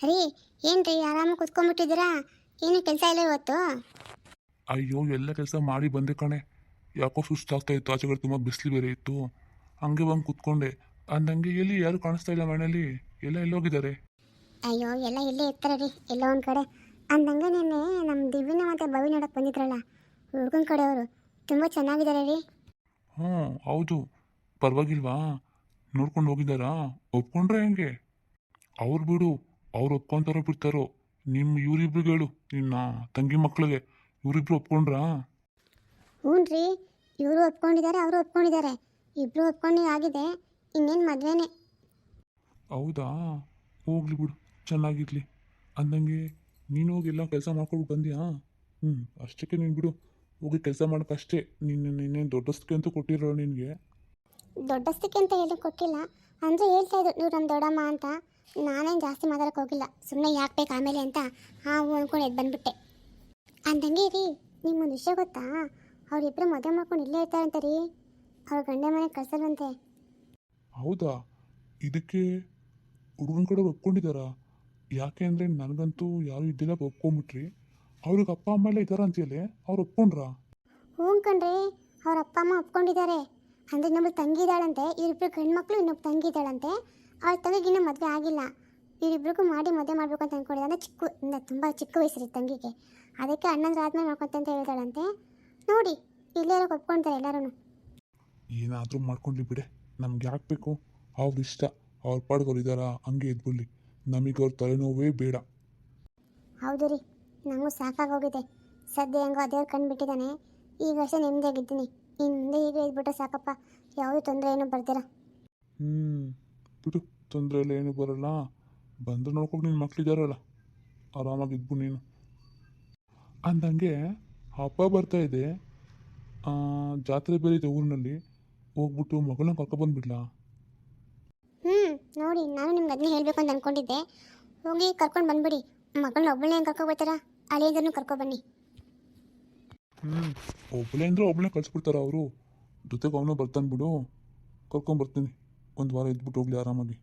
ರೀ ಏನ್ರಿ ಆರಾಮಾಗಿ ಕುತ್ಕೊಂಡ್ಬಿಟ್ಟಿದ್ದೀರಾ? ಏನು ಕೆಲಸ ಇಲ್ಲ ಇವತ್ತು? ಅಯ್ಯೋ ಎಲ್ಲ ಕೆಲಸ ಮಾಡಿ ಬಂದೆ ಕಣೆ. ಯಾಕೋ ಸುಸ್ತಾಗ್ತಾ ಇತ್ತು, ಆಚೆಗಡೆ ತುಂಬ ಬಿಸಿಲು ಬೇರೆ ಇತ್ತು. ಹಂಗೆ ಬಂದು ಕೂತ್ಕೊಂಡೆ. ಅಂದಂಗೆ ಎಲ್ಲಿ ಯಾರು ಕಾಣಿಸ್ತಾ ಇಲ್ಲ ಮನೇಲಿ, ಎಲ್ಲ ಎಲ್ಲೋಗಿದ್ದಾರೆ? ಅಯ್ಯೋ ಎಲ್ಲ ಇಲ್ಲೇ ಇರ್ತಾರೆ ರೀ, ಎಲ್ಲೋ ಒಂದು ಕಡೆ. ಅಂದಂಗೆ ನಿನ್ನೆ ನಮ್ಮ ದಿವ್ಯನ ಮತ್ತು ಭವಿ ನೋಡಕ್ಕೆ ಬಂದಿದ್ರಲ್ಲ ಹುಡುಗನ ಕಡೆಯವರು, ತುಂಬ ಚೆನ್ನಾಗಿದ್ದಾರೆ ರೀ. ಹ್ಞೂ ಹೌದು, ಪರವಾಗಿಲ್ವಾ? ನೋಡ್ಕೊಂಡು ಹೋಗಿದ್ದಾರಾ? ಒಪ್ಕೊಂಡ್ರೆ ಹೆಂಗೆ? ಅವ್ರು ಬಿಡು, ಅವ್ರು ಒಪ್ಕೊಂತಾರೋ ಬಿಡ್ತಾರೋ. ಇವರಿಬ್ರಿಗೆ ಹೇಳು, ನಿನ್ನ ತಂಗಿ ಮಕ್ಕಳಿಗೆ. ಇವರಿಬ್ರು ಒಪ್ಕೊಂಡ್ರಾ? ಹ್ಞೂ ರೀ, ಇವರು ಒಪ್ಕೊಂಡಿದ್ದಾರೆ, ಅವರು ಒಪ್ಕೊಂಡಿದ್ದಾರೆ, ಇಬ್ಬರು ಒಪ್ಕೊಂಡು ಆಗಿದೆ. ಇನ್ನೇನು ಮದುವೆನೇ. ಹೌದಾ? ಹೋಗ್ಲಿ ಬಿಡು, ಚೆನ್ನಾಗಿರ್ಲಿ. ಅಂದಂಗೆ ನೀನು ಹೋಗಿ ಎಲ್ಲ ಕೆಲಸ ಮಾಡ್ಕೊಂಡು ಬಂದ್ಯಾ? ಹ್ಞೂ, ಅಷ್ಟಕ್ಕೆ ನೀನು ಬಿಡು, ಹೋಗಿ ಕೆಲಸ ಮಾಡೋಕ್ಕಷ್ಟೇ. ಇನ್ನೇನು ದೊಡ್ಡಸ್ತಿಕೆ ಅಂತೂ ಕೊಟ್ಟಿರೋ ನಿನಗೆ. ದೊಡ್ಡಸ್ತಿಕೆ ಅಂತ ಏನು ಕೊಟ್ಟಿಲ್ಲ, ಅಂದರೆ ಹೇಳ್ತಾ ಇದ್ರು ಇವ್ರು ನಮ್ಮ ದೊಡ್ಡಮ್ಮ ಅಂತ. ನಾನೇನು ಜಾಸ್ತಿ ಮಾತಾಡೋಕೆ ಹೋಗಿಲ್ಲ, ಸುಮ್ಮನೆ ಯಾಕೆ ಬೇಕು ಆಮೇಲೆ ಅಂತ ಹ್ಞೂ ಅಂದ್ಕೊಂಡು ಎದ್ದು ಬಂದುಬಿಟ್ಟೆ. ಅಂದಂಗೆ ರೀ, ನಿಮ್ಮೊಂದು ವಿಷಯ ಗೊತ್ತಾ? ಅವರಿಬ್ಬರು ಮದುವೆ ಮಾಡ್ಕೊಂಡು ಇಲ್ಲೇ ಇರ್ತಾರಂತೆ ರೀ, ಅವ್ರ ಗಂಡ ಮನೆಗೆ ಕಳ್ಸಲ್ವಂತೆ. ಹೌದಾ? ಇದಕ್ಕೆ ಹುಡುಗನ ಕಡೆ ಒಪ್ಕೊಂಡಿದ್ದಾರಾ? ಯಾಕೆ ಅಂದರೆ ನನಗಂತೂ ಯಾರು ಇದ್ದಿಲ್ಲ, ಒಪ್ಕೊಂಬಿಟ್ರಿ. ಅವ್ರಿಗೆ ಅಪ್ಪ ಅಮ್ಮ ಎಲ್ಲ ಇದ್ದಾರ ಅಂತೀಯಲ್ಲೇ, ಅವ್ರು ಒಪ್ಕೊಂಡ್ರಾ? ಹ್ಞೂ ಕಣ್ರಿ, ಅವ್ರ ಅಪ್ಪ ಅಮ್ಮ ಒಪ್ಕೊಂಡಿದ್ದಾರೆ. ಅಂದರೆ ಇನ್ನೊಬ್ಳು ತಂಗಿ ಇದ್ದಾಳಂತೆ, ಇವರಿಬ್ಬರು ಗಂಡು ಮಕ್ಕಳು, ಇನ್ನೊಬ್ಬ ತಂಗಿ ಇದ್ದಾಳಂತೆ. ಅವ್ರ ತಂಗಿಗೆ ಇನ್ನೂ ಮದುವೆ ಆಗಿಲ್ಲ. ಇವರಿಬ್ರಿಗೂ ಮಾಡಿ ಮದುವೆ ಮಾಡಬೇಕು ಅಂತ ಅಂದ್ಕೊಂಡಿದ್ದೆ. ಅಂದರೆ ತುಂಬ ಚಿಕ್ಕ ವಯಸ್ಸು ರೀ ತಂಗಿಗೆ, ಅದಕ್ಕೆ ಅಣ್ಣಂದ್ರ ಆದ್ಮೇಲೆ ಮಾಡ್ಕೊತ ಅಂತ ಹೇಳ್ತಾಳಂತೆ. ನೋಡಿ, ಇಲ್ಲೇ ಇರೋಕೆ ಒಪ್ಕೊಳ್ತಾರೆ ಎಲ್ಲರೂ. ಏನಾದರೂ ಮಾಡ್ಕೊಂಡ್ಲಿ ಬಿಡೆ, ನಮ್ಗೆ ಯಾಕೆ ಬೇಕು? ಅವ್ರ ಇಷ್ಟ, ಅವ್ರ ಪಾಡ್ಗವ್ರು ಇದ್ದಾರಾ, ಹಂಗೆ ಇದ್ಬಿಡ್ಲಿ. ನಮಗೆ ಅವ್ರ ತಲೆನೋವೇ ಬೇಡ. ಹೌದು ರೀ, ನನಗೂ ಸಾಕಾಗೋಗಿದೆ. ಸದ್ಯ ಹೆಂಗೋ ದೇವ್ರು ಕಣ್ಣು ಬಿಟ್ಟಿದ್ದಾನೆ, ಈಗ ಅಷ್ಟೇ ನೆಮ್ಮದಿಯಾಗಿದ್ದೀನಿ. ಇನ್ನು ಮುಂದೆ ಹೀಗೆ ಇದ್ಬಿಟ್ರೆ ಸಾಕಪ್ಪ, ಯಾವುದೂ ತೊಂದರೆ ಏನೂ ಬರ್ದಿರ. ಬಿಡು, ತೊಂದರೆ ಎಲ್ಲ ಏನು ಬರಲ್ಲ. ಬಂದ್ರೆ ನೋಡ್ಕೊಂಡು ನಿನ್ನ ಮಕ್ಳಿದಾರಲ್ಲ, ಆರಾಮಾಗಿದ್ಬು ನೀನು. ಅಂದಂಗೆ ಹಬ್ಬ ಬರ್ತಾ ಇದೆ, ಜಾತ್ರೆ ಬೇರೆ ಇದೆ ಊರಿನಲ್ಲಿ. ಹೋಗ್ಬಿಟ್ಟು ಮಗಳನ್ನ ಕರ್ಕೊಬಂದ್ಬಿಡ್ಲಾ? ನೋಡಿ, ನಾನು ನಿಮ್ಗೆ ಅದನ್ನೇ ಹೇಳಬೇಕು ಅಂತ ಅಂದ್ಕೊಂಡಿದ್ದೆ. ಹೋಗಿ ಕರ್ಕೊಂಡು ಬಂದ್ಬಿಡಿ. ಮಗಳನ್ನ ಒಬ್ಬಳನ್ನೇ ಹೆಂಗೆ ಕರ್ಕೊಬೋತಾರ, ಅಳಿಯಂದ್ರೂ ಕರ್ಕೊಬನ್ನಿ. ಒಬ್ಬಳೇ ಅಂದರೆ ಒಬ್ಬಳೇ ಕಳಿಸ್ಬಿಡ್ತಾರ ಅವರು. ಜೊತೆಗೆ ಅವನು ಬರ್ತಾನೆ ಬಿಡು, ಕರ್ಕೊಂಬರ್ತೀನಿ. ಒಂದು ವಾರ ಇದ್ಬಿಟ್ಟು ಹೋಗ್ಲಿ ಆರಾಮಾಗಿ.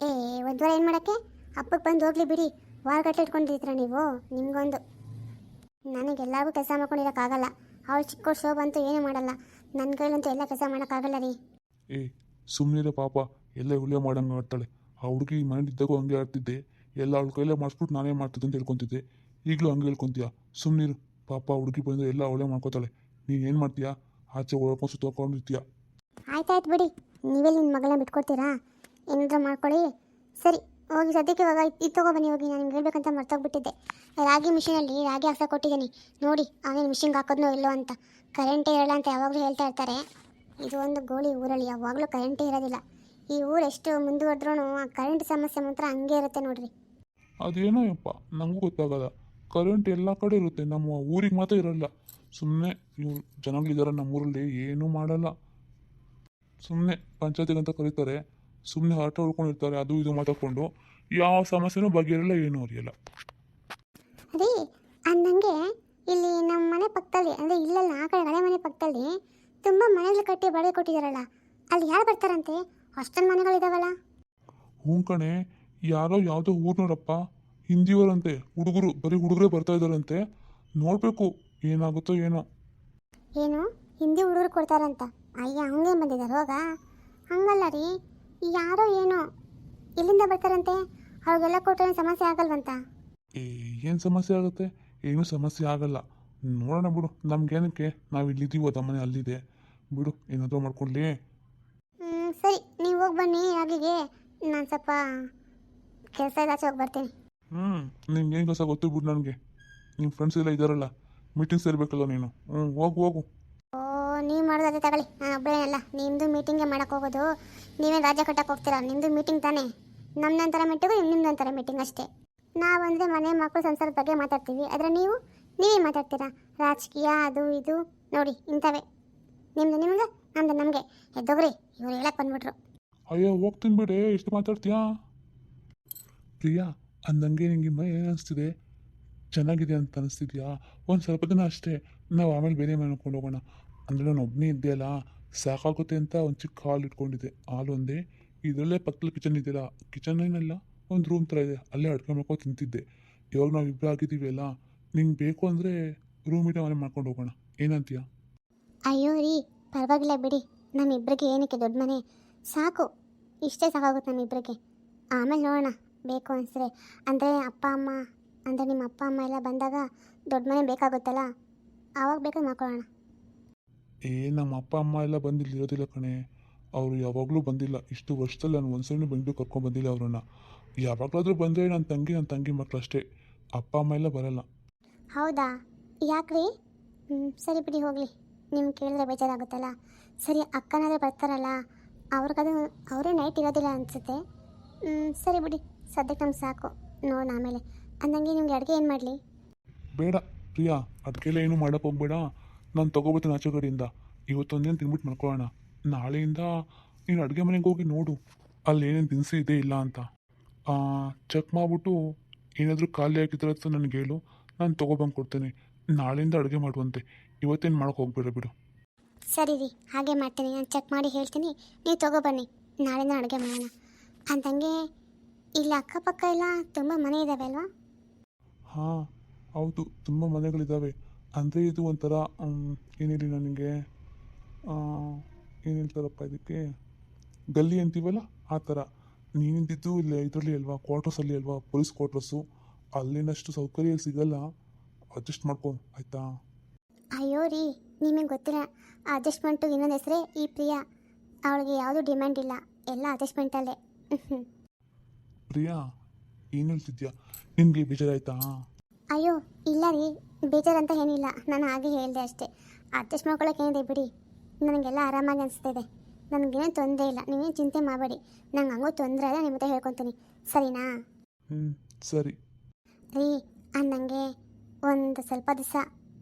ಏ, ಒಂದು ವಾರ ಏನು ಮಾಡೋಕ್ಕೆ? ಹಬ್ಬಕ್ಕೆ ಬಂದು ಹೋಗ್ಲಿ ಬಿಡಿ. ವಾರಗಟ್ಟಲೆ ಇಟ್ಕೊಂಡಿದ್ದೀರ ನೀವು, ನಿಮಗೊಂದು. ನನಗೆಲ್ಲರಿಗೂ ಕೆಲಸ ಮಾಡ್ಕೊಂಡಿರೋಕ್ಕಾಗಲ್ಲ. ಅವಳು ಚಿಕ್ಕ ಶೋಭ ಅಂತೂ ಏನೂ ಮಾಡಲ್ಲ, ನನ್ನ ಕೈಲಂತೂ ಎಲ್ಲ ಕೆಲಸ ಮಾಡೋಕ್ಕಾಗಲ್ಲ ರೀ. ಏ ಸುಮ್ಮನೆ ಪಾಪ, ಎಲ್ಲ ಹುಳಿಯ ಮಾಡಂಗೆ ಆಡ್ತಾಳೆ. ಆ ಹುಡುಗಿ ಮನೇಲಿದ್ದಾಗೂ ಹಂಗೆ ಆಡ್ತಿದ್ದೆ, ಎಲ್ಲ ಅವಳ ಕೈಲೇ ಮಾಡಿಸ್ಬಿಟ್ಟು ನಾನೇ ಮಾಡ್ತಿದ್ದೆ ಅಂತ ಹೇಳ್ಕೊತಿದ್ದೆ. ಈಗಲೂ ಹಂಗೆ ಹೇಳ್ಕೊತೀಯ? ಸುಮ್ಮನಿರು ಪಾಪ, ಹುಡುಗಿ ಬಂದರೆ ಎಲ್ಲ ಅವಳೇ ಮಾಡ್ಕೋತಾಳೆ. ನೀನು ಏನು ಮಾಡ್ತೀಯಾ? ಆಚೆ ಒಳ್ಕೊಂಡು ಸುತ್ತಕೊಂಡಿರ್ತೀಯ. ಆಯ್ತಾಯ್ತು ಬಿಡಿ, ನೀವೇ ನಿಮ್ಮ ಮಗಳನ್ನ ಬಿಟ್ಕೊಡ್ತೀರಾ? ಏನಾದರೂ ಮಾಡ್ಕೊಳ್ಳಿ. ಸರಿ, ಹೋಗಿ ಸದ್ಯಕ್ಕೆ ಇವಾಗ ಇದು ತೊಗೊಬನ್ನಿ. ಹೋಗಿ, ನಾನು ನಿಮ್ಗೆ ಹೇಳ್ಬೇಕಂತ ಮರ್ತೋಗ್ಬಿಟ್ಟಿದ್ದೆ. ರಾಗಿ ಮಿಷಿನಲ್ಲಿ ರಾಗಿ ಹಾಕ್ಸಕ್ಕೆ ಕೊಟ್ಟಿದ್ದೀನಿ ನೋಡಿ, ಆಮೇಲೆ ಮಿಷಿನ್ಗೆ ಹಾಕೋದ್ನೋ ಇಲ್ಲೋ ಅಂತ. ಕರೆಂಟೇ ಇರೋಲ್ಲ ಅಂತ ಯಾವಾಗಲೂ ಹೇಳ್ತಾ ಇರ್ತಾರೆ. ಇದು ಒಂದು ಗೋಳಿ ಊರಲ್ಲಿ, ಯಾವಾಗಲೂ ಕರೆಂಟೇ ಇರೋದಿಲ್ಲ. ಈ ಊರು ಎಷ್ಟು ಮುಂದುವರೆದ್ರೂ ಆ ಕರೆಂಟ್ ಸಮಸ್ಯೆ ಮಾತ್ರ ಹಂಗೆ ಇರುತ್ತೆ ನೋಡ್ರಿ. ಅದೇನೋ ಯಪ್ಪ, ನನಗೂ ಗೊತ್ತಾಗಲ್ಲ. ಕರೆಂಟ್ ಎಲ್ಲ ಕಡೆ ಇರುತ್ತೆ, ನಮ್ಮ ಊರಿಗೆ ಮಾತ್ರ ಇರಲ್ಲ. ಸುಮ್ಮನೆ ಇವ್ರು ಜನಗಳಿದ್ದಾರೆ ನಮ್ಮೂರಲ್ಲಿ, ಏನೂ ಮಾಡಲ್ಲ. ಸುಮ್ಮನೆ ಪಂಚಾಯತಿಗಂತ ಕರೀತಾರೆ, ಸುಮ್ಮನೆ ಆಟ ಹೊಡ್ಕೊಂಡಿರ್ತಾರೆ, ಅದು ಇದು ಮಾತಾಡ್ಕೊಂಡು. ಯಾವ ಸಮಸ್ಯೆನೂ ಬಗೆಯಿರಲ್ಲ, ಏನೂ ಅರಿಯಲ್ಲ. ರೀ, ಅಂದಂಗೆ ಇಲ್ಲಿ ನಮ್ಮ ಮನೆ ಪಕ್ಕದಲ್ಲಿ, ಅಂದರೆ ಇಲ್ಲಲ್ಲ, ಆ ಕಡೆ ಹಳೆ ಮನೆ ಪಕ್ಕದಲ್ಲಿ ತುಂಬ ಮನೆಗಳು ಕಟ್ಟಿ ಬಾಡಿಗೆ ಕೊಟ್ಟಿದ್ದಾರಲ್ಲ, ಅಲ್ಲಿ ಯಾರು ಬರ್ತಾರಂತೆ? ಅಷ್ಟೊಂದು ಮನೆಗಳಿದಾವಲ್ಲ. ಹ್ಞೂ ಕಣೆ, ಯಾರೋ ಯಾವುದೋ ಊರಿನವರಪ್ಪ, ಹಿಂದಿಯವರಂತೆ. ಹುಡುಗರು, ಬರೀ ಹುಡುಗರೇ ಬರ್ತಾ ಇದ್ದಾರಂತೆ. ನೋಡಬೇಕು ಏನಾಗುತ್ತೋ ಏನೋ. ಏನು, ಹಿಂದಿ ಹುಡುಗರು ಕೊಡ್ತಾರಂತ? ಅಯ್ಯ, ಹಂಗೇನು ಬಂದಿದ್ದಾರೆ ಹೋಗ? ಹಂಗಲ್ಲ ರೀ, ಯಾರೋ ಏನೋ ಇಲ್ಲಿಂದ ಬರ್ತಾರಂತೆ. ಅವ್ರಿಗೆಲ್ಲ ಕೊಟ್ಟರೆ ಸಮಸ್ಯೆ ಆಗಲ್ವಂತ? ಏನು ಸಮಸ್ಯೆ ಆಗುತ್ತೆ? ಏನೂ ಸಮಸ್ಯೆ ಆಗಲ್ಲ. ನೋಡೋಣ ಬಿಡು, ನಮ್ಗೇನಕ್ಕೆ? ನಾವು ಇಲ್ಲಿದ್ದೀವಿ, ಅದ ಮನೆ ಅಲ್ಲಿದೆ ಬಿಡು, ಏನಾದರೂ ಮಾಡ್ಕೊಳ್ಳಿ. ಸರಿ, ನೀವು ಹೋಗಿ ಬನ್ನಿ ರಾಗಿಗೆ. ನಾನು ಸ್ವಲ್ಪ ಕೆಲಸ ಇಲ್ಲ, ಆಚೆ ಹೋಗಿ ಬರ್ತೀನಿ. ನಿಂಗೆ ಏನು ಕೆಲಸ ಗೊತ್ತು ಬಿಡು ನನಗೆ. ನಿಮ್ಮ ಫ್ರೆಂಡ್ಸ್ ಎಲ್ಲ ಇದ್ದಾರಲ್ಲ, ಮೀಟಿಂಗ್ ಸೇರಬೇಕಲ್ಲ ನೀನು. ಹೋಗು ಹೋಗು. ಓ, ನೀವು ಮಾಡೋದಾದ್ರೆ ತಗೊಳ್ಳಿ, ನಾನು ಒಬ್ಬಳೇನಲ್ಲ. ನಿಮ್ಮದು ಮೀಟಿಂಗೇ ಮಾಡೋಕ್ಕೆ ಹೋಗೋದು? ನೀವೇನು ರಾಜ್ಯ ಕಟ್ಟಕ್ಕೆ ಹೋಗ್ತೀರಾ? ನಿಮ್ಮದು ಮೀಟಿಂಗ್ ತಾನೇ. ನಮ್ಮ ನಂತರ ಮೀಟಿಂಗು, ನಿಮ್ಮದು ನಂತರ ಮೀಟಿಂಗ್ ಅಷ್ಟೇ. ನಾವಂದರೆ ಮನೆ ಮಕ್ಕಳು ಸಂಸಾರದ ಬಗ್ಗೆ ಮಾತಾಡ್ತೀವಿ, ಆದರೆ ನೀವೇ ಮಾತಾಡ್ತೀರಾ ರಾಜಕೀಯ ಅದು ಇದು. ನೋಡಿ ಇಂಥವೇ, ನಿಮ್ಮದು ನಿಮಗೆ, ನಮ್ಮದು ನಮಗೆ. ಎದ್ದೋಗ್ರಿ, ಇವ್ರು ಹೇಳಕ್ಕೆ ಬಂದ್ಬಿಟ್ರು. ಅಯ್ಯೋ ಹೋಗ್ತೀನಿ ಬಿಡೆ, ಎಷ್ಟು ಮಾತಾಡ್ತೀಯಾ? ಪ್ರಿಯಾ, ಅಂದಂಗೆ ನಿಂಗೆ ಏನು ಅನಿಸ್ತಿದೆ? ಚೆನ್ನಾಗಿದೆ ಅಂತ ಅನಿಸ್ತಿದ್ಯಾ? ಒಂದು ಸ್ವಲ್ಪ ದಿನ ಅಷ್ಟೇ, ನಾವು ಆಮೇಲೆ ಬೇರೆ ಮನೆ ನೋಡ್ಕೊಂಡು ಹೋಗೋಣ. ಅಂದರೆ ನಾನು ಒಬ್ಬನೇ ಇದ್ದೆಯಲ್ಲ, ಸಾಕಾಗುತ್ತೆ ಅಂತ ಒಂದು ಚಿಕ್ಕ ಹಾಲು ಇಟ್ಕೊಂಡಿದ್ದೆ. ಹಾಲು ಒಂದೇ, ಇದರಲ್ಲೇ ಪಕ್ಕದಲ್ಲಿ ಕಿಚನ್ ಇದೆಯಲ್ಲ, ಕಿಚನ್ ಏನಲ್ಲ, ಒಂದು ರೂಮ್ ಥರ ಇದೆ, ಅಲ್ಲೇ ಅಡುಗೆ ಮಾಡ್ಕೊಂಡು ತಿಂತಿದ್ದೆ. ಇವಾಗ ನಾವು ಇಬ್ಬರು ಆಗಿದ್ದೀವಿ ಅಲ್ಲ, ನಿಂಗೆ ಬೇಕು ಅಂದರೆ ರೂಮ್ ಇಟ್ಟೆ ಮನೆ ಮಾಡ್ಕೊಂಡು ಹೋಗೋಣ, ಏನಂತೀಯ? ಅಯ್ಯೋ ರೀ, ಪರವಾಗಿಲ್ಲ ಬಿಡಿ. ನಮ್ಮಿಬ್ಬರಿಗೆ ಏನಕ್ಕೆ ದೊಡ್ಡ ಮನೆ, ಸಾಕು, ಇಷ್ಟೇ ಸಾಕಾಗುತ್ತೆ ನಮ್ಮಿಬ್ಬರಿಗೆ. ಆಮೇಲೆ ನೋಡೋಣ ಬೇಕು ಅನಿಸಿದ್ರೆ. ಅಂದರೆ ಅಪ್ಪ ಅಮ್ಮ, ಅಂದರೆ ನಿಮ್ಮ ಅಪ್ಪ ಅಮ್ಮ ಎಲ್ಲ ಬಂದಾಗ ದೊಡ್ಡ ಮನೆ ಬೇಕಾಗುತ್ತಲ್ಲ, ಆವಾಗ ಬೇಕಾದ್ರೆ ಮಾಡ್ಕೊಳ್ಳೋಣ. ನಮ್ಮ ಅಪ್ಪ ಅಮ್ಮ ಎಲ್ಲ ಬಂದಿಲ್ಲ, ಇರೋದಿಲ್ಲ ಕಣೆ. ಅವರು ಯಾವಾಗಲೂ ಬಂದಿಲ್ಲ, ಇಷ್ಟು ವರ್ಷದಲ್ಲಿ ನಾನು ಒಂದ್ಸಲ ಬೆಂಗಳೂರು ಕರ್ಕೊಂಡು ಬಂದಿಲ್ಲ ಅವ್ರನ್ನ. ಯಾವಾಗಲಾದರೂ ಬಂದರೆ ನನ್ನ ತಂಗಿ ಮಕ್ಕಳು ಅಷ್ಟೇ, ಅಪ್ಪ ಅಮ್ಮ ಎಲ್ಲ ಬರಲ್ಲ. ಹೌದಾ, ಯಾಕ್ರಿ? ಸರಿ ಬಿಡಿ, ಹೋಗಲಿ. ನಿಮ್ಗೆ ಕೇಳಿದ್ರೆ ಬೇಜಾರಾಗುತ್ತಲ್ಲ. ಸರಿ, ಅಕ್ಕನಾದ್ರೆ ಬರ್ತಾರಲ್ಲ, ಅವ್ರಿಗದು ಅವರೇ ನೈಟ್ ಇರೋದಿಲ್ಲ ಅನಿಸುತ್ತೆ. ಸರಿ ಬಿಡಿ, ಸದ್ಯಕ್ಕೆ ನಮ್ಗೆ ಸಾಕು, ನೋಡೋಣ ಆಮೇಲೆ. ಅಂದಂಗೆ ನಿಮ್ಗೆ ಅಡುಗೆ ಏನು ಮಾಡಲಿ? ಬೇಡ ಪ್ರಿಯಾ, ಅದಕ್ಕೆಲ್ಲ ಏನು ಮಾಡೋಕ್ಕೆ ಹೋಗ್ಬೇಡ. ನಾನು ತೊಗೊಬರ್ತೀನಿ ಆಚೆ ಕಡೆಯಿಂದ. ಇವತ್ತೊಂದೇನು ತಿನ್ಬಿಟ್ಟು ಮಾಡ್ಕೊಳ್ಳೋಣ. ನಾಳೆಯಿಂದ ನೀನು ಅಡುಗೆ ಮನೆಗೆ ಹೋಗಿ ನೋಡು, ಅಲ್ಲಿ ಏನೇನು ದಿನಸಿ ಇದೆ ಇಲ್ಲ ಅಂತ ಚೆಕ್ ಮಾಡಿಬಿಟ್ಟು ಏನಾದರೂ ಖಾಲಿ ಆಗಿದ್ರೆ ಅಂತ ನನಗೆ ಹೇಳು, ನಾನು ತೊಗೊಬಂದು ಕೊಡ್ತೇನೆ. ನಾಳೆಯಿಂದ ಅಡುಗೆ ಮಾಡುವಂತೆ, ಇವತ್ತೇನು ಮಾಡೋಕೆ ಹೋಗ್ಬೇಡ ಬಿಡು. ಸರಿ ರೀ, ಹಾಗೆ ಮಾಡ್ತೀನಿ. ನಾನು ಚೆಕ್ ಮಾಡಿ ಹೇಳ್ತೀನಿ, ನೀವು ತೊಗೊಬನ್ನಿ. ನಾಳೆಯಿಂದ ಅಡುಗೆ ಮಾಡೋಣ. ಅಂದಂಗೆ ಇಲ್ಲಿ ಅಕ್ಕಪಕ್ಕ ಎಲ್ಲ ತುಂಬ ಮನೆ ಇದ್ದಾವೆ ಅಲ್ವಾ? ಹಾಂ ಹೌದು, ತುಂಬ ಮನೆಗಳಿದ್ದಾವೆ. ಅಂದರೆ ಇದು ಒಂಥರ ಏನಿಲ್ಲ ನನಗೆ, ಏನು ಹೇಳ್ತಾರಪ್ಪ ಇದಕ್ಕೆ, ಗಲ್ಲಿ ಅಂತೀವಲ್ಲ ಆ ಥರ. ನೀನಿದ್ದಿದ್ದು ಇಲ್ಲಿ ಇದರಲ್ಲಿ ಅಲ್ವಾ, ಕ್ವಾರ್ಟರ್ಸಲ್ಲಿ ಅಲ್ವಾ, ಪೊಲೀಸ್ ಕ್ವಾರ್ಟರ್ಸು. ಅಲ್ಲಿನಷ್ಟು ಸೌಕರ್ಯ ಸಿಗಲ್ಲ, ಅಡ್ಜಸ್ಟ್ ಮಾಡ್ಕೊ ಆಯಿತಾ? ಅಯ್ಯೋ ರೀ, ನಿಮಗೆ ಗೊತ್ತಿಲ್ಲ, ಅಡ್ಜಸ್ಟ್ಮೆಂಟು ಇನ್ನೊಂದು ಹೆಸರೇ ಈ ಪ್ರಿಯಾ. ಅವಳಿಗೆ ಯಾವುದೂ ಡಿಮ್ಯಾಂಡ್ ಇಲ್ಲ, ಎಲ್ಲ ಅಡ್ಜಸ್ಟ್ಮೆಂಟಲ್ಲೇ. ಪ್ರಿಯಾ, ಏನು ಹೇಳ್ತಿದ್ಯಾ? ನಿನಗೆ ಬೇಜಾರಾಯ್ತಾ? ಅಯ್ಯೋ ಇಲ್ಲ ರೀ, ಬೇಜಾರಂತ ಏನಿಲ್ಲ, ನಾನು ಹಾಗೆ ಹೇಳಿದೆ ಅಷ್ಟೇ. ಅಡ್ಜಸ್ಟ್ ಮಾಡ್ಕೊಳ್ಳೋಕೆ ಏನಿದೆ ಬಿಡಿ, ನನಗೆಲ್ಲ ಆರಾಮಾಗಿ ಅನಿಸ್ತಿದೆ. ನನಗೇನು ತೊಂದರೆ ಇಲ್ಲ, ನೀವೇನು ಚಿಂತೆ ಮಾಡಬೇಡಿ. ನಂಗೆ ಹಂಗೂ ತೊಂದರೆ ಅಲ್ಲ, ನಿಮ್ಮ ಜೊತೆ ಹೇಳ್ಕೊತೀನಿ, ಸರಿನಾ? ಸರಿ ರೀ, ಅಂದಂಗೆ ಒಂದು ಸ್ವಲ್ಪ ದಿವಸ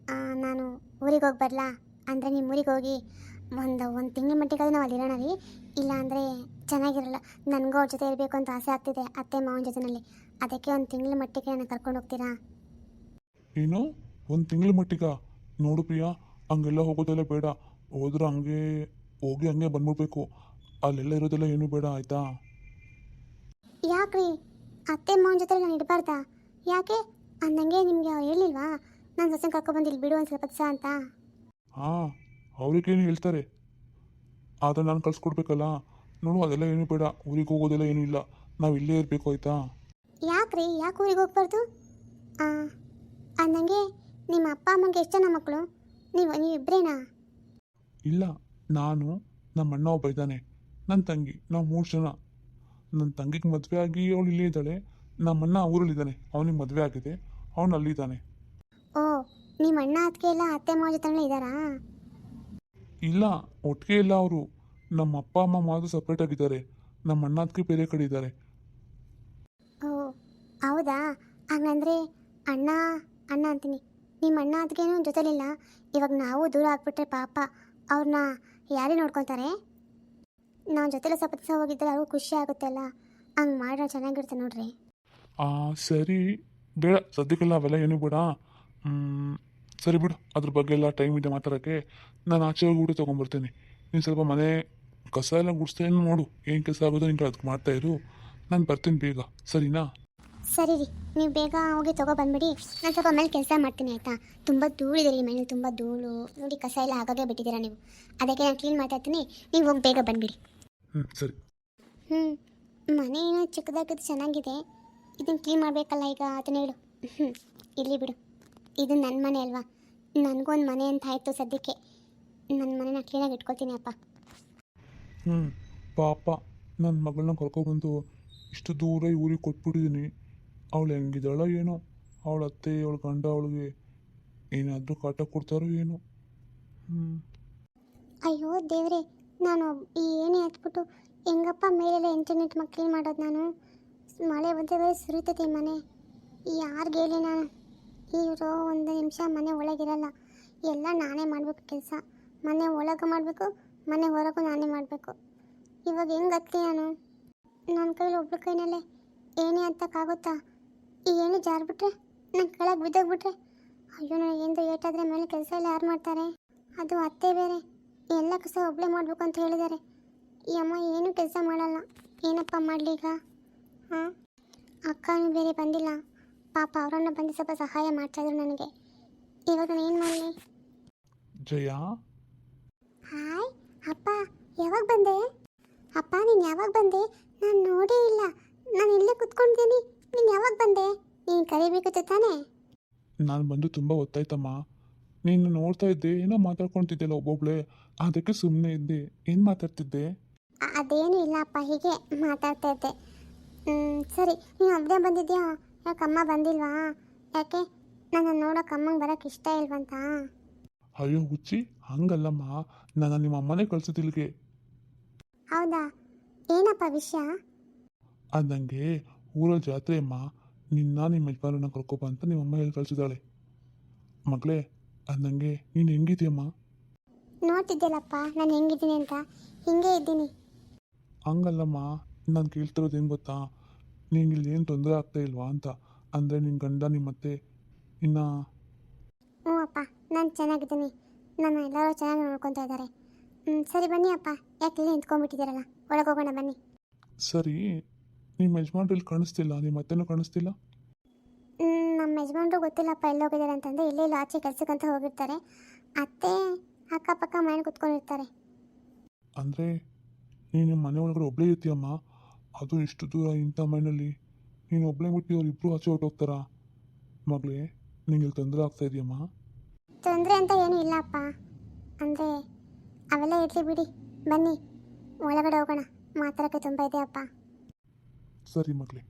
ನಾನು ಊರಿಗೆ ಹೋಗಿ ಬರಲಾ? ಅಂದರೆ ನಿಮ್ಮ ಊರಿಗೆ ಹೋಗಿ ಒಂದು ತಿಂಗಳ ಮಟ್ಟಿಗಾದ್ರೂ ನಾವು ಅಲ್ಲಿರೋಣ ರೀ. ಇಲ್ಲ ಅಂದರೆ ಚೆನ್ನಾಗಿರಲ್ಲ. ನನಗೂ ಅವ್ರ ಜೊತೆ ಇರಬೇಕು ಅಂತ ಆಸೆ ಆಗ್ತಿದೆ, ಅತ್ತೆ ಮಾವನ ಜೊತೆನಲ್ಲಿ. ಅದಕ್ಕೆ ಒಂದು ತಿಂಗಳ ಮಟ್ಟಿಗೆ ನಾನು ಕರ್ಕೊಂಡು ಹೋಗ್ತೀರಾ? ಏನು, ಒಂದು ತಿಂಗಳ ಮಟ್ಟಿಗ? ನೋಡು ಪ್ರಿಯಾ, ಹಂಗೆಲ್ಲ ಹೋಗೋದೆಲ್ಲ ಬೇಡ. ಹೋದ್ರೆ ಹಂಗೆ ಹೋಗಿ ಹಂಗೆ ಬಂದ್ಬಿಡ್ಬೇಕು. ಅಲ್ಲೆಲ್ಲ ಇರೋದೆಲ್ಲ ಏನೂ ಬೇಡ, ಆಯಿತಾ? ಯಾಕ್ರಿ, ಅತ್ತೆ ಮಾವನ ಜೊತೆ ನಾನು ಇಡಬಾರ್ದಾ? ಯಾಕೆ? ಅಂದಂಗೆ ನಿಮಗೆ ಹೇಳಿಲ್ವಾ ನಾನು ಸೊಸೆ ಕರ್ಕೊಬಂದು ಇಲ್ಲಿ ಬಿಡು ಒಂದು ಸ್ವಲ್ಪ ದಿವಸ ಅಂತ? ಹಾಂ, ಅವ್ರಿಗೇನು ಹೇಳ್ತಾರೆ, ಆದರೆ ನಾನು ಕಳ್ಸ್ಕೊಡ್ಬೇಕಲ್ಲ. ನೋಡು, ಅದೆಲ್ಲ ಏನೂ ಬೇಡ, ಊರಿಗೆ ಹೋಗೋದೆಲ್ಲ ಏನೂ ಇಲ್ಲ, ನಾವು ಇಲ್ಲೇ ಇರಬೇಕು, ಆಯಿತಾ? ಯಾಕ್ರಿ, ಯಾಕೆ ಊರಿಗೆ ಹೋಗ್ಬಾರ್ದು? ಅಂದಂಗೆ ನಿಮ್ಮ ಅಪ್ಪ ಅಮ್ಮಗೆ ಎಷ್ಟು ಜನ ಮಕ್ಕಳು? ನೀವಿಬ್ಬರೇನಾ? ಇಲ್ಲ, ನಾನು, ನಮ್ಮ ಅಣ್ಣ ಒಬ್ಬ ಇದ್ದಾನೆ, ನನ್ನ ತಂಗಿ, ನಾವು 3 ಜನ. ನನ್ನ ತಂಗಿಗೆ ಮದುವೆ ಆಗಿ ಅವಳು ಇಲ್ಲೇ ಇದ್ದಾಳೆ. ನಮ್ಮ ಅಣ್ಣ ಊರಲ್ಲಿದ್ದಾನೆ, ಅವನಿಗೆ ಮದುವೆ ಆಗಿದೆ, ಅವನು ಅಲ್ಲಿದ್ದಾನೆ. ಓ, ನಿಮ್ಮ ಅಣ್ಣ ಅದಕ್ಕೆ ಎಲ್ಲ ಅತ್ತೆ ಮಾವ ಜೊತೆ ಇದ್ದಾರಾ? ಇಲ್ಲ, ಒಟ್ಟಿಗೆ ಇಲ್ಲ ಅವರು. ನಮ್ಮ ಅಪ್ಪ ಅಮ್ಮ ಮಾತ್ರ ಸಪ್ರೇಟ್ ಆಗಿದ್ದಾರೆ, ನಮ್ಮ ಅಣ್ಣ ಅದಕ್ಕೆ ಬೇರೆ ಕಡೆ ಇದ್ದಾರೆ. ಓ ಹೌದಾ, ಹಂಗಂದ್ರೆ ಅಣ್ಣ ಅಣ್ಣ ಅಂತೀನಿ, ನಿಮ್ಮ ಅಣ್ಣ ಅದಕ್ಕೇನು ಜೊತೆಲಿಲ್ಲ. ಇವಾಗ ನಾವು ದೂರ ಆಗ್ಬಿಟ್ರೆ ಪಾಪ ಅವ್ರನ್ನ ಯಾರೇ ನೋಡ್ಕೊತಾರೆ? ನಾವು ಜೊತೆಲಿ ಸ್ವಲ್ಪ ದಿವಸ ಹೋಗಿದ್ದರೆ ಅವ್ರಿಗೂ ಖುಷಿ ಆಗುತ್ತೆ ಅಲ್ಲ, ಹಂಗೆ ಮಾಡ್ರೆ ಚೆನ್ನಾಗಿರುತ್ತೆ ನೋಡ್ರಿ. ಸರಿ, ಬೇಡ ಸದ್ಯಕ್ಕೆಲ್ಲ ಅವೆಲ್ಲ ಏನೂ ಬೇಡ. ಸರಿ ಬಿಡು, ಅದ್ರ ಬಗ್ಗೆ ಎಲ್ಲ ಟೈಮ್ ಇದೆ ಮಾತಾಡೋಕ್ಕೆ. ನಾನು ಆಚೆ ಹೋಗಿ ಊಟ ತೊಗೊಂಬರ್ತೀನಿ. ನೀನು ಸ್ವಲ್ಪ ಮನೆ ಕಸ ಎಲ್ಲ ಗುಡಿಸ್ತೇನೆ, ನೋಡು ಏನು ಕೆಲಸ ಆಗೋದು ನಿಂಗೆ ಅದಕ್ಕೆ ಮಾಡ್ತಾಯಿರು. ನಾನು ಬರ್ತೀನಿ ಬೇಗ, ಸರಿನಾ? ಸರಿ ರೀ, ನೀವು ಬೇಗ ಹೋಗಿ ಬಂದ್ಬಿಡಿ. ನಾನು ಸ್ವಲ್ಪ ಮೇಲೆ ಕೆಲಸ ಮಾಡ್ತೀನಿ ಆಯಿತಾ? ತುಂಬ ಧೂಳಿದೆ ರೀ ಮನೇಲಿ, ತುಂಬ ಧೂಳು ನೋಡಿ, ಕಸ ಎಲ್ಲ ಆಗಾಗೆ ಬಿಟ್ಟಿದ್ದೀರಾ ನೀವು. ಅದಕ್ಕೆ ನಾನು ಕ್ಲೀನ್ ಮಾಡ್ತಾ ಇರ್ತೀನಿ, ನೀವು ಹೋಗಿ ಬೇಗ ಬಂದುಬಿಡಿ. ಸರಿ. ಮನೆ ಏನೋ ಚಿಕ್ಕದಾಗಿದ್ದು ಚೆನ್ನಾಗಿದೆ, ಇದನ್ನು ಕ್ಲೀನ್ ಮಾಡಬೇಕಲ್ಲ ಈಗ, ಅದನ್ನ ಹೇಳು. ಇಲ್ಲಿ ಬಿಡು, ಇದು ನನ್ನ ಮನೆ ಅಲ್ವಾ, ನನಗೊಂದು ಮನೆ ಅಂತ ಆಯಿತು ಸದ್ಯಕ್ಕೆ. ನನ್ನ ಮನೆನ ಕ್ಲೀನಾಗಿ ಇಟ್ಕೊಳ್ತೀನಿ ಅಪ್ಪ. ಪಾಪ, ನನ್ನ ಮಗಳನ್ನ ಕರ್ಕೊಬಂದು ಇಷ್ಟು ದೂರ ಊರಿಗೆ ಕೊಟ್ಬಿಟ್ಟಿದ್ದೀನಿ. ಅವಳು ಹೆಂಗಿದ್ದಾಳೋ ಏನೋ, ಅವಳ ಅತ್ತೆ ಅವಳ ಗಂಡ ಅವಳಿಗೆ ಏನಾದರೂ ಕಾಟ ಕೊಡ್ತಾರೋ ಏನೋ. ಅಯ್ಯೋ ದೇವ್ರೆ, ನಾನು ಈ ಏನೇ ಹತ್ಬಿಟ್ಟು ಹೆಂಗಪ್ಪ ಮೇಲೆಲ್ಲ ಇಂಟರ್ನೆಟ್ ಕ್ಲೀನ್ ಮಾಡೋದು ನಾನು? ಮಳೆ ಬಂದರೆ ಬೇರೆ ಸುರಿತೈತೆ ಮನೆ, ಯಾರಿಗೆ ಹೇಳಿ ನಾನು? ಇವರು ಒಂದು ನಿಮಿಷ ಮನೆ ಒಳಗಿರಲ್ಲ, ಎಲ್ಲ ನಾನೇ ಮಾಡಬೇಕು ಕೆಲಸ. ಮನೆ ಒಳಗೆ ಮಾಡಬೇಕು, ಮನೆ ಹೊರಗೂ ನಾನೇ ಮಾಡಬೇಕು. ಇವಾಗ ಹೆಂಗೆ ಹತ್ತಿ ನಾನು? ನನ್ನ ಕೈಲಿ ಒಬ್ಳ ಕೈನಲ್ಲೇ ಏನೇ ಹತ್ತಕ್ಕಾಗುತ್ತಾ? ಈ ಏನೇ ಜಾರ್ಬಿಟ್ರೆ, ನನ್ನ ಕೆಳಗೆ ಬಿದ್ದೋಗ್ಬಿಟ್ರೆ, ಅಯ್ಯೋ ನನಗೇಂದು ಏಟಾದರೆ ಮೇಲೆ ಕೆಲಸ ಎಲ್ಲ ಯಾರು ಮಾಡ್ತಾರೆ? ಅದು ಅತ್ತೆ ಬೇರೆ, ಎಲ್ಲ ಕೆಲಸ ಒಬ್ಬಳೇ ಮಾಡಬೇಕು ಅಂತ ಹೇಳಿದ್ದಾರೆ. ಈ ಅಮ್ಮ ಏನೂ ಕೆಲಸ ಮಾಡಲ್ಲ, ಏನಪ್ಪ ಮಾಡಲಿ ಈಗ? ಅಕ್ಕನೂ ಬೇರೆ ಬಂದಿಲ್ಲ. ಪಾಪ ಅವರನ್ನ ಬಂದು ಸ್ವಲ್ಪ ಸಹಾಯ ಮಾಡ್ತಾಯಿದ್ರು ನನಗೆ. ಇವಾಗ ನಾನು ಏನು ಮಾಡಲಿ? ಜಯ, ಹಾಯ್ ಅಪ್ಪ, ಯಾವಾಗ ಬಂದೆ? ಅಪ್ಪ ನೀನು ಯಾವಾಗ ಬಂದೆ? ನಾನು ನೋಡೇ ಇಲ್ಲ. ನಾನು ಇಲ್ಲೇ ಕುತ್ಕೊಂಡಿದ್ದೀನಿ. ನೀನು ಯಾವಾಗ ಬಂದೆ? ನೀನು ಕರಿಬೇಕಿತ್ತು ತಾನೇ? ನಾನು ಬಂದು ತುಂಬ ಹೊತ್ತಾಯ್ತಮ್ಮ. ನೀನು ನೋಡ್ತಾ ಇದ್ದೆ, ಏನೋ ಮಾತಾಡ್ಕೊತಿದ್ದೆಲ್ಲ ಒಬ್ಬೊಬ್ಳೆ, ಅದಕ್ಕೆ ಸುಮ್ಮನೆ ಇದ್ದೆ. ಏನು ಮಾತಾಡ್ತಿದ್ದೆ? ಅದೇನು ಇಲ್ಲ ಅಪ್ಪ, ಹೀಗೆ ಮಾತಾಡ್ತಾ ಇದ್ದೆ. ಸರಿ, ನೀನು ಒಬ್ಬನೇ ಬಂದಿದ್ಯಾ? ಯಾಕೆ ಅಮ್ಮ ಬಂದಿಲ್ವಾ? ಯಾಕೆ ನನ್ನ ನೋಡೋಕೆ ಅಮ್ಮಂಗೆ ಬರೋಕ್ಕೆ ಇಷ್ಟ ಇಲ್ವಂತ? ಅಯ್ಯೋ ಹುಚ್ಚಿ, ಹಂಗಲ್ಲಮ್ಮ. ನಾನು ನಿಮ್ಮ ಅಮ್ಮನೇ ಕಳ್ಸಿದಿಲ್ಗೆ. ಹೌದಾ? ಏನಪ್ಪ ವಿಷಯ? ಅದು ನನಗೆ ಊರಲ್ಲಿ ಜಾತ್ರೆ ಅಮ್ಮ, ನಿಮ್ಮ ಯಜಮಾನರನ್ನ ಕರ್ಕೊಬ ಅಂತ ನಿಮ್ಮ ಅಮ್ಮ ಹೇಳಿ ಕಳ್ಸಿದ್ದಾಳೆ. ಮಗಳೇ, ಅದು ನನಗೆ ನೀನು ಹೆಂಗಿದ್ಯಮ್ಮ? ನೋಡ್ತಿದ್ದಿಲ್ಲಪ್ಪ ನಾನು ಹೆಂಗಿದ್ದೀನಿ ಅಂತ. ಹಿಂಗೆ ಇದ್ದೀನಿ. ಹಂಗಲ್ಲಮ್ಮ, ನಾನು ಕೇಳ್ತಿರೋದು ಏನು ಗೊತ್ತಾ, ನಿಂಗೆ ಇಲ್ಲಿ ಏನು ತೊಂದರೆ ಆಗ್ತಾ ಇಲ್ವಾ ಅಂತ. ಅಂದರೆ ನಿನ್ನ ಗಂಡ ನಿಮ್ಮತ್ತೆ ಇನ್ನು. ಹ್ಞೂ ಅಪ್ಪ, ನಾನು ಚೆನ್ನಾಗಿದ್ದೀನಿ. ನನ್ನ ಎಲ್ಲರೂ ಚೆನ್ನಾಗಿ ನೋಡ್ಕೊತಾ ಇದ್ದಾರೆ. ಸರಿ ಬನ್ನಿ ಅಪ್ಪ, ಯಾಕೆ ಇಲ್ಲಿ ನಿಂತ್ಕೊಂಡ್ಬಿಟ್ಟಿದ್ದೀರಲ್ಲ, ಒಳಗೆ ಹೋಗೋಣ ಬನ್ನಿ. ಸರಿ, ನಿಮ್ಮ ಯಜಮಾನ್ರು ಇಲ್ಲಿ ಕಾಣಿಸ್ತಿಲ್ಲ, ನಿಮ್ಮ ಅತ್ತೆನೂ ಕಾಣಿಸ್ತಿಲ್ಲ. ನಮ್ಮ ಯಜಮಾನ್ರು ಗೊತ್ತಿಲ್ಲಪ್ಪ ಎಲ್ಲಿ ಹೋಗಿದ್ದಾರೆ ಅಂತಂದರೆ, ಇಲ್ಲೇ ಇಲ್ಲ ಆಚೆ ಕೆಲ್ಸಕ್ಕಂತ ಹೋಗಿರ್ತಾರೆ. ಅತ್ತೆ ಅಕ್ಕಪಕ್ಕ ಮನೇಲಿ ಕುತ್ಕೊಂಡಿರ್ತಾರೆ. ಅಂದರೆ ನೀನು ನಿಮ್ಮ ಮನೆ ಒಳಗಡೆ ಒಬ್ಬಳೇ ಇರ್ತೀಯಮ್ಮ, ಅದು ಇಷ್ಟು ದೂರ ಇಂಥ ಮನೆಯಲ್ಲಿ ನೀನು ಒಬ್ಬಳೇ ಬಿಟ್ಟು ಅವ್ರು ಇಬ್ಬರು ಆಚೆ ಹೊರಟೋಗ್ತಾರಾ? ಮಗಳೇ, ನಿಂಗೆ ಇಲ್ಲಿ ತೊಂದರೆ ಆಗ್ತಾ ಇದೆಯಮ್ಮ? ತೊಂದರೆ ಅಂತ ಏನೂ ಇಲ್ಲಪ್ಪ. ಅಂದರೆ ಅವೆಲ್ಲ ಇರಲಿ ಬಿಡಿ, ಬನ್ನಿ ಒಳಗಡೆ ಹೋಗೋಣ, ಮಾತಾಡೋಕ್ಕೆ ತುಂಬ ಇದೆ ಅಪ್ಪ. ಸರಿ ಮಗಳೇ.